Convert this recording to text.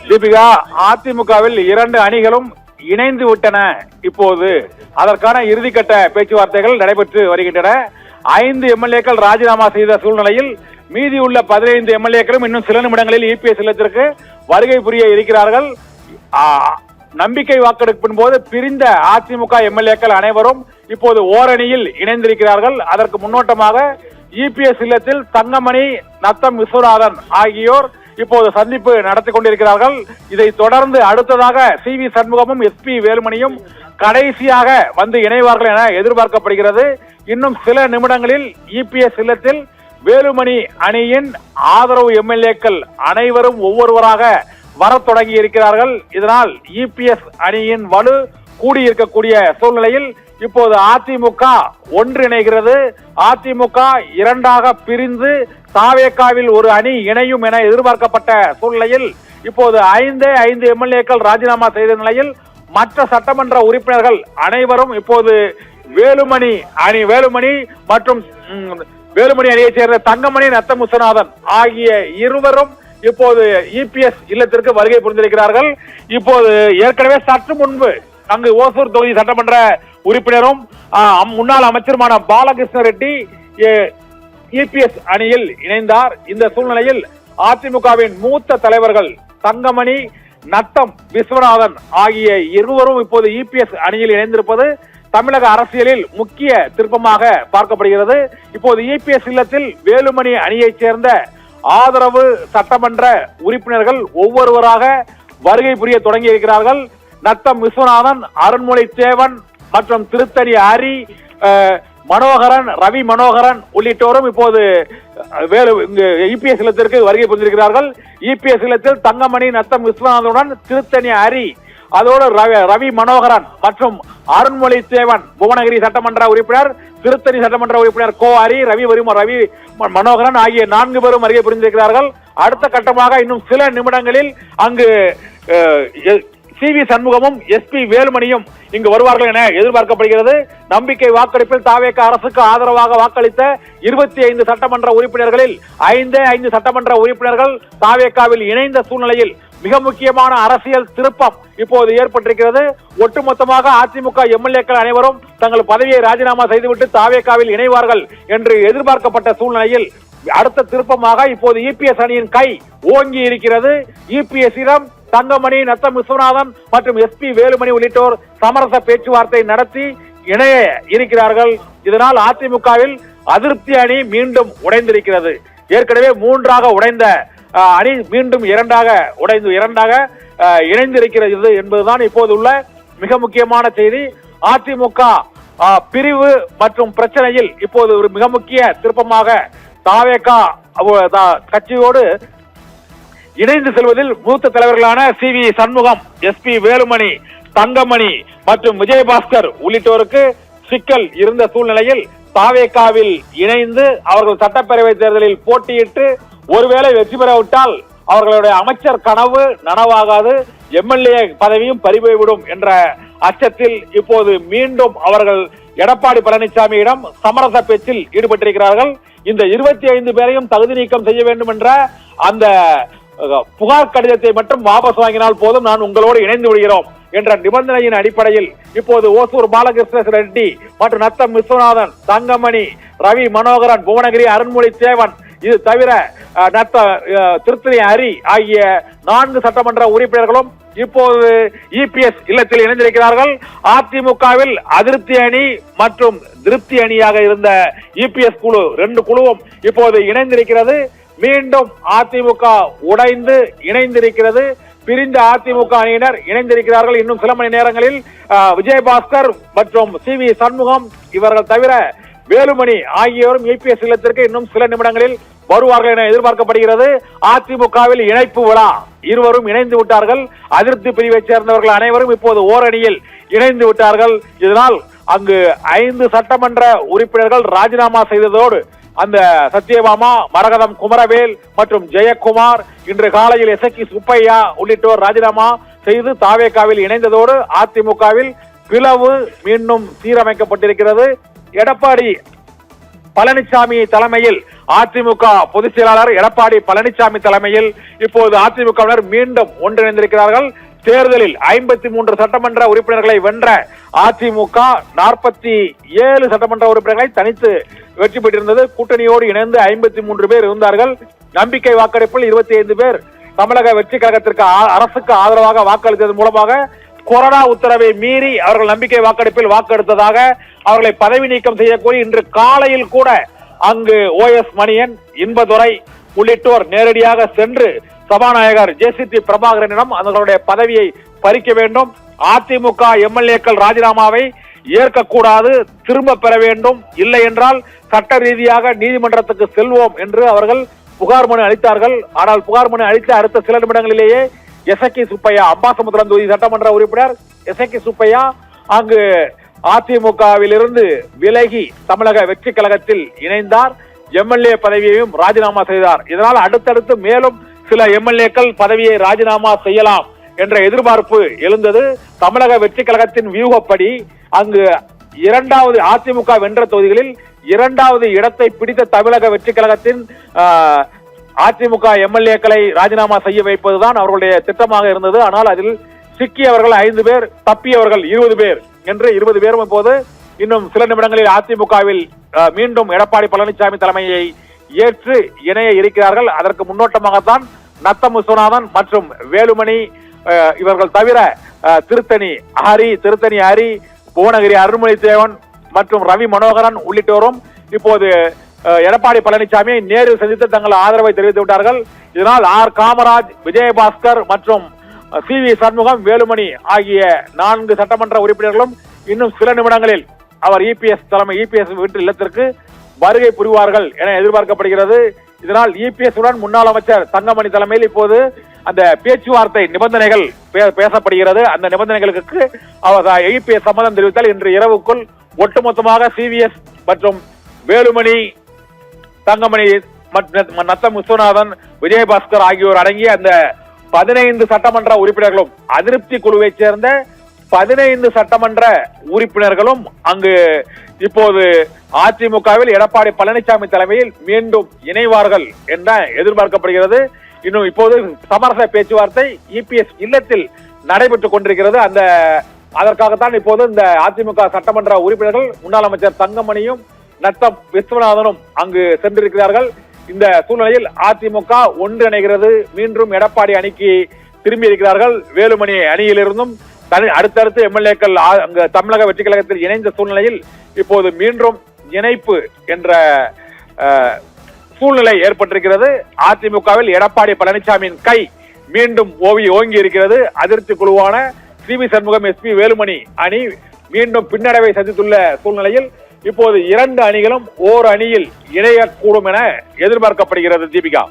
தீபிகா, அதிமுகவில் 2 அணிகளும் இணைந்து விட்டன. இப்போது அதற்கான இறுதிக்கட்ட பேச்சுவார்த்தைகள் நடைபெற்று வருகின்றன. 5 எம்எல்ஏக்கள் ராஜினாமா செய்த சூழ்நிலையில் மீதி உள்ள 15 எம்எல்ஏக்களும் இன்னும் சில நிமிடங்களில் இபிஎஸ் இல்லத்திற்கு வருகை புரிய இருக்கிறார்கள். நம்பிக்கை வாக்கெடுப்பின் போது பிரிந்த அதிமுக எம்எல்ஏக்கள் அனைவரும் இப்போது ஓரணியில் இணைந்திருக்கிறார்கள். அதற்கு முன்னோட்டமாக இபிஎஸ் இல்லத்தில் தங்கமணி, நத்தம் விஸ்வநாதன் ஆகியோர் இப்போது சந்திப்பு நடத்தி கொண்டிருக்கிறார்கள். இதை தொடர்ந்து அடுத்ததாக சிவி சண்முகமும் எஸ்பி வேலுமணியும் கடைசியாக வந்து இணைவார்கள் என எதிர்பார்க்கப்படுகிறது. இன்னும் சில நிமிடங்களில் இபிஎஸ் இல்லத்தில் வேலுமணி அணியின் ஆதரவு எம்எல்ஏக்கள் அனைவரும் ஒவ்வொருவராக வர தொடங்கி இருக்கிறார்கள். இதனால் இபிஎஸ் அணியின் வலு கூடியிருக்கக்கூடிய சூழ்நிலையில் இப்போது அதிமுக ஒன்றிணைகிறது. அதிமுக 2ஆக பிரிந்து தாவேகாவில் ஒரு அணி இணையும் என எதிர்பார்க்கப்பட்ட சூழ்நிலையில் இப்போது 5 எம்எல்ஏக்கள் ராஜினாமா செய்த நிலையில் மற்ற சட்டமன்ற உறுப்பினர்கள் அனைவரும் இப்போது வேலுமணி மற்றும் வேலுமணி அணியைச் சேர்ந்த தங்கமணி, நத்தம் விஸ்வநாதன் ஆகிய இருவரும் இப்போது இபிஎஸ் இல்லத்திற்கு வருகை புரிந்திருக்கிறார்கள். இப்போது ஏற்கனவே சற்று முன்பு அங்கு ஓசூர் தொகுதி சட்டமன்ற உறுப்பினரும் முன்னாள் அமைச்சருமான பாலகிருஷ்ண ரெட்டி இபிஎஸ் அணியில் இணைந்தார். இந்த சூழ்நிலையில் அதிமுகவின் மூத்த தலைவர்கள் தங்கமணி, நத்தம் விஸ்வநாதன் ஆகிய இருவரும் இப்போது இபிஎஸ் அணியில் இணைந்திருப்பது தமிழக அரசியலில் முக்கிய திருப்பமாக பார்க்கப்படுகிறது. இப்போது இபிஎஸ் இல்லத்தில் வேலுமணி அணியைச் சேர்ந்த ஆதரவு சட்டமன்ற உறுப்பினர்கள் ஒவ்வொருவராக வருகை புரிய தொடங்கி இருக்கிறார்கள். நத்தம் விஸ்வநாதன், அருண்மொழி தேவன் மற்றும் திருத்தணி ஹரி, மனோகரன், ரவி மனோகரன் உள்ளிட்டோரும் இப்போது இபிஎஸ் இல்லத்திற்கு வருகை புரிந்திருக்கிறார்கள். இபிஎஸ் இல்லத்தில் தங்கமணி, நத்தம் விஸ்வநாதனுடன் திருத்தணி ஹரி, அதோடு ரவி மனோகரன் மற்றும் அருண்மொழி தேவன் புவனகிரி சட்டமன்ற உறுப்பினர், திருத்தணி சட்டமன்ற உறுப்பினர் கோ ஹரி, ரவி மனோகரன் ஆகிய 4 பேரும் வருகை புரிந்திருக்கிறார்கள். அடுத்த கட்டமாக இன்னும் சில நிமிடங்களில் அங்கு சிவி சண்முகமும் எஸ்பி வேலுமணியும் இங்கு வருவார்கள் என எதிர்பார்க்கப்படுகிறது. நம்பிக்கை வாக்கெடுப்பில் தாவேக அரசுக்கு ஆதரவாக வாக்களித்த 25 சட்டமன்ற உறுப்பினர்களில் 5 சட்டமன்ற உறுப்பினர்கள் தாவேகாவில் இணைந்த சூழ்நிலையில் மிக முக்கியமான அரசியல் திருப்பம் இப்போது ஏற்பட்டிருக்கிறது. ஒட்டுமொத்தமாக அதிமுக எம்எல்ஏக்கள் அனைவரும் தங்கள் பதவியை ராஜினாமா செய்துவிட்டு தாவேகாவில் இணைவார்கள் என்று எதிர்பார்க்கப்பட்ட சூழ்நிலையில் அடுத்த திருப்பமாக இப்போது இபிஎஸ் அணியின் கை ஓங்கி இருக்கிறது. இபிஎஸ் தங்கமணி, நத்தம் விஸ்வநாதன் மற்றும் எஸ்பி வேலுமணி உள்ளிட்டோர் சமரச பேச்சுவார்த்தை நடத்தி இணைய இருக்கிறார்கள். இதனால் அதிமுகவில் அதிருப்தி அணி மீண்டும் உடைந்திருக்கிறது. ஏற்கனவே 3ஆக உடைந்த அணி மீண்டும் 2ஆக இணைந்திருக்கிறது என்பதுதான் இப்போது உள்ள மிக முக்கியமான செய்தி. அதிமுக பிரிவு மற்றும் பிரச்சனையில் இப்போது ஒரு மிக முக்கிய திருப்பமாக தாவேகா கட்சியோடு இணைந்து செல்வதில் மூத்த தலைவர்களான சிவி சண்முகம், எஸ்பி வேலுமணி, தங்கமணி மற்றும் விஜயபாஸ்கர் உள்ளிட்டோருக்கு சிக்கல் இருந்த சூழ்நிலையில் தாவேகாவில் இணைந்து அவர்கள் சட்டப்பேரவை தேர்தலில் போட்டியிட்டு ஒருவேளை வெற்றி பெறவிட்டால் அவர்களுடைய அமைச்சர் கனவு நனவாகாது, எம்எல்ஏ பதவியும் பறிபோய்விடும் என்ற அச்சத்தில் இப்போது மீண்டும் அவர்கள் எடப்பாடி பழனிசாமியிடம் சமரச பேச்சில் ஈடுபட்டிருக்கிறார்கள். இந்த 25 பேரையும் தகுதி நீக்கம் செய்ய வேண்டும் என்ற அந்த புகார் கடிதத்தை மட்டும் வாபஸ் வாங்கினால் போதும், நான் உங்களோடு இணைந்து விடுகிறோம் என்ற நிபந்தனையின் அடிப்படையில் இப்போது ஓசூர் பாலகிருஷ்ண ரெட்டி மற்றும் நத்தம் விஸ்வநாதன், தங்கமணி, ரவி மனோகரன், புவனகிரி அருண்மொழி தேவன், இது தவிர திருத்தணி ஹரி ஆகிய 4 சட்டமன்ற உறுப்பினர்களும் இப்போது இபிஎஸ் இல்லத்தில் இணைந்திருக்கிறார்கள். அதிமுகவில் அதிருப்தி அணி மற்றும் திருப்தி அணியாக இருந்த இபிஎஸ் குழு 2 குழுவும் இப்போது இணைந்திருக்கிறது. மீண்டும் அதிமுக உடைந்து இணைந்திருக்கிறது. பிரிந்த அதிமுக அணியினர் இணைந்திருக்கிறார்கள். இன்னும் சில மணி நேரங்களில் விஜயபாஸ்கர் மற்றும் சிவி சண்முகம் இவர்கள் தவிர வேலுமணி ஆகியோரும் இபிஎஸ் இல்லத்திற்கு இன்னும் சில நிமிடங்களில் வருவார்கள் என எதிர்பார்க்கப்படுகிறது. அதிமுகவில் இணைப்பு விழா இருவரும் இணைந்து விட்டார்கள். அதிருப்தி பிரிவைச் சேர்ந்தவர்கள் அனைவரும் இப்போது ஓரணியில் இணைந்து விட்டார்கள். இதனால் அங்கு 5 சட்டமன்ற உறுப்பினர்கள் ராஜினாமா செய்ததோடு அந்த சத்யபாமா, மரகதம் குமரவேல் மற்றும் ஜெயக்குமார், இன்று காலையில் எஸ்கி சுப்பையா உள்ளிட்டோர் ராஜினாமா செய்து தாவேகாவில் இணைந்ததோடு அதிமுகவில் பிளவு மீண்டும் சீரமைக்கப்பட்டிருக்கிறது. எடப்பாடி பழனிசாமி தலைமையில் அதிமுக பொதுச் செயலாளர் எடப்பாடி பழனிசாமி தலைமையில் இப்போது அதிமுகவினர் மீண்டும் ஒன்றிணைந்திருக்கிறார்கள். தேர்தலில் 53 சட்டமன்ற உறுப்பினர்களை வென்ற அதிமுக 47 சட்டமன்ற உறுப்பினர்களை தனித்து வெற்றி பெற்றிருந்தது. கூட்டணியோடு இணைந்து 53 பேர் இருந்தார்கள். நம்பிக்கை வாக்கெடுப்பில் 25 பேர் தமிழக வெற்றி கழகத்திற்கு அரசுக்கு ஆதரவாக வாக்களித்ததன் மூலமாக கொரோனா உத்தரவை மீறி அவர்கள் நம்பிக்கை வாக்கெடுப்பில் வாக்கெடுத்ததாக அவர்களை பதவி நீக்கம் செய்யக்கோரி இன்று காலையில் கூட அங்கு OS மணியன், இன்பதுரை உள்ளிட்டோர் நேரடியாக சென்று சபாநாயகர் JCT பிரபாகரனிடம் அவர்களுடைய பதவியை பறிக்க வேண்டும், அதிமுக MLAக்கள் ராஜினாமாவை ஏற்கக்கூடாது, திரும்ப பெற வேண்டும், இல்லை என்றால் சட்ட ரீதியாக நீதிமன்றத்துக்கு செல்வோம் என்று அவர்கள் புகார் மனு அளித்தார்கள். ஆனால் புகார் மனு அளித்த அடுத்த சில நிமிடங்களிலேயே எசக்கி சுப்பையா, அம்பாசமுத்திரம் தொகுதி சட்டமன்ற உறுப்பினர் எசக்கி சுப்பையா அங்கு அதிமுகவில் இருந்து விலகி தமிழக வெற்றி கழகத்தில் இணைந்தார். MLA பதவியையும் ராஜினாமா செய்தார். இதனால் அடுத்தடுத்து மேலும் சில MLAக்கள் பதவியை ராஜினாமா செய்யலாம் என்ற எதிர்பார்ப்பு எழுந்தது. தமிழக வெற்றி கழகத்தின் வியூகப்படி அங்கு இரண்டாவது அதிமுக வென்ற தொகுதிகளில் இரண்டாவது இடத்தை பிடித்த தமிழக வெற்றி கழகத்தின் அதிமுக MLAக்களை ராஜினாமா செய்ய வைப்பதுதான் அவர்களுடைய திட்டமாக இருந்தது. ஆனால் அதில் சிக்கியவர்கள் 5 பேர், தப்பியவர்கள் 20 பேர் என்று 20 பேரும் இப்போது இன்னும் சில நிமிடங்களில் அதிமுகவில் மீண்டும் எடப்பாடி பழனிசாமி தலைமையை ஏற்று இணைய இருக்கிறார்கள். அதற்கு முன்னோட்டமாகத்தான் நத்தம் விஸ்வநாதன் மற்றும் வேலுமணி இவர்கள் தவிர திருத்தணி ஹரி, புவனகிரி அருள்மொழி தேவன் மற்றும் ரவி மனோகரன் உள்ளிட்டோரும் இப்போது எடப்பாடி பழனிசாமியை நேரில் சந்தித்து தங்கள் ஆதரவை தெரிவித்து விட்டார்கள். இதனால் காமராஜ், விஜயபாஸ்கர் மற்றும் CV சண்முகம், வேலுமணி ஆகிய 4 சட்டமன்ற உறுப்பினர்களும் இன்னும் சில நிமிடங்களில் அவர் EPS வீட்டு இல்லத்திற்கு வருகை புரிவார்கள் என எதிர்பார்க்கப்படுகிறது. இதனால் EPS உடன் முன்னாள் அமைச்சர் தங்கமணி தலைமையில் இப்போது அந்த பேச்சுவார்த்தை நிபந்தனைகள் பேசப்படுகிறது. அந்த நிபந்தனைகளுக்கு அவர் EPS சம்மதம் தெரிவித்தால் இன்று இரவுக்குள் ஒட்டுமொத்தமாக CVS மற்றும் வேலுமணி, தங்கமணி, நத்தம் விஸ்வநாதன், விஜயபாஸ்கர் ஆகியோர் அடங்கிய அந்த 15 சட்டமன்ற உறுப்பினர்களும், அதிருப்தி குழுவைச் சேர்ந்த 15 சட்டமன்ற உறுப்பினர்களும் அங்கு இப்போது அதிமுகவில் எடப்பாடி பழனிசாமி தலைமையில் மீண்டும் இணைவார்கள் என எதிர்பார்க்கப்படுகிறது. இன்னும் இப்போது சமரச பேச்சுவார்த்தை EPS இல்லத்தில் நடைபெற்றுக் கொண்டிருக்கிறது. அதற்காகத்தான் இப்போது இந்த அதிமுக சட்டமன்ற உறுப்பினர்கள் முன்னாள் அமைச்சர் தங்கமணியும் நத்தம் விஸ்வநாதனும் அங்கு சென்றிருக்கிறார்கள். இந்த சூழ்நிலையில் அதிமுக ஒன்றிணைகிறது. மீண்டும் எடப்பாடி அணிக்கு திரும்பி இருக்கிறார்கள். வேலுமணி அணியிலிருந்தும் அடுத்தடுத்து MLAக்கள் அங்கு தமிழக வெற்றி கழகத்தில் இணைந்த சூழ்நிலையில் இப்போது மீண்டும் இணைப்பு என்ற சூழ்நிலை ஏற்பட்டிருக்கிறது. அதிமுகவில் எடப்பாடி பழனிசாமியின் கை மீண்டும் ஓங்கி இருக்கிறது. அதிருப்தி குழுவான CV சண்முகம், SP வேலுமணி அணி மீண்டும் பின்னடைவை சந்தித்துள்ள சூழ்நிலையில் இப்போது 2 அணிகளும் ஓர் அணியில் இணையக்கூடும் என எதிர்பார்க்கப்படுகிறது. தீபிகா.